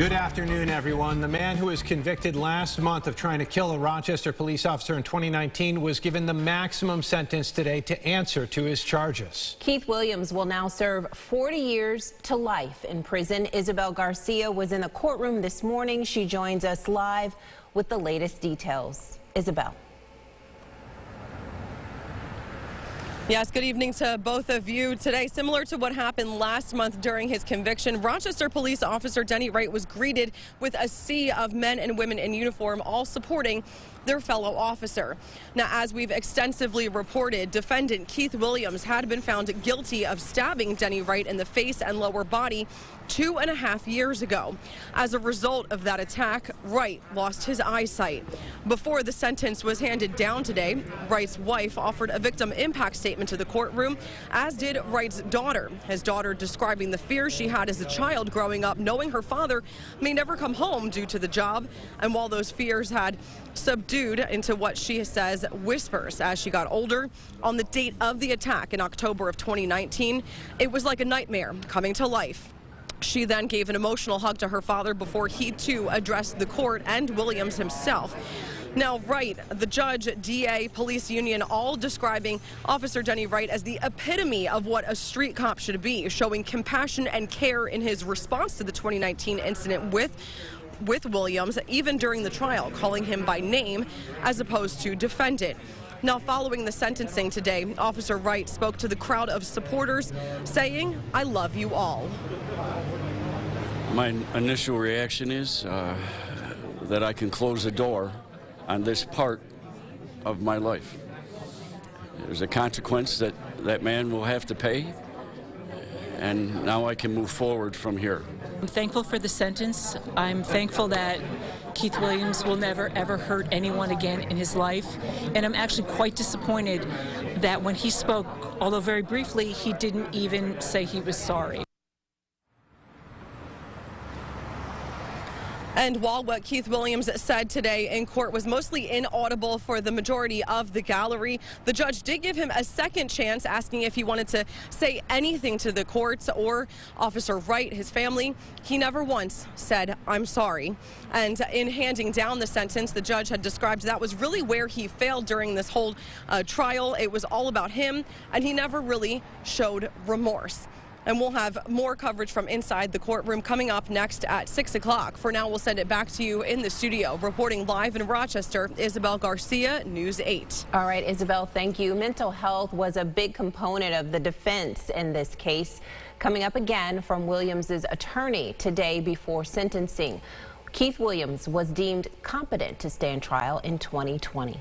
Good afternoon, everyone. The man who was convicted last month of trying to kill a Rochester police officer in 2019 was given the maximum sentence today to answer to his charges. Keith Williams will now serve 40 years to life in prison. Isabel Garcia was in the courtroom this morning. She joins us live with the latest details. Isabel. Yes, good evening to both of you. Today, similar to what happened last month during his conviction, Rochester police officer Denny Wright was greeted with a sea of men and women in uniform, all supporting their fellow officer. Now, as we've extensively reported, defendant Keith Williams had been found guilty of stabbing Denny Wright in the face and lower body 2.5 years ago. As a result of that attack, Wright lost his eyesight. Before the sentence was handed down today, Wright's wife offered a victim impact statement to the courtroom, as did Wright's daughter. His daughter describing the fears she had as a child growing up, knowing her father may never come home due to the job. And while those fears had subdued into what she says whispers as she got older, on the date of the attack in October of 2019, it was like a nightmare coming to life. She then gave an emotional hug to her father before he too addressed the court and Williams himself. Now, Wright, the judge, DA, police union, all describing Officer Denny Wright as the epitome of what a street cop should be, showing compassion and care in his response to the 2019 incident with Williams, even during the trial, calling him by name as opposed to defendant. Now, following the sentencing today, Officer Wright spoke to the crowd of supporters, saying, "I love you all." My initial reaction is that I can close the door on this part of my life. There's a consequence that that man will have to pay, and now I can move forward from here. I'm thankful for the sentence. I'm thankful that Keith Williams will never, ever hurt anyone again in his life. And I'm actually quite disappointed that when he spoke, although very briefly, he didn't even say he was sorry. And while what Keith Williams said today in court was mostly inaudible for the majority of the gallery, the judge did give him a second chance, asking if he wanted to say anything to the courts or Officer Wright, his family. He never once said, "I'm sorry." And in handing down the sentence, the judge had described that was really where he failed during this whole trial. It was all about him, and he never really showed remorse. And we'll have more coverage from inside the courtroom coming up next at 6 o'clock. For now, we'll send it back to you in the studio. Reporting live in Rochester, Isabel Garcia, News 8. All right, Isabel, thank you. Mental health was a big component of the defense in this case. Coming up again from Williams' attorney today before sentencing. Keith Williams was deemed competent to stand trial in 2020.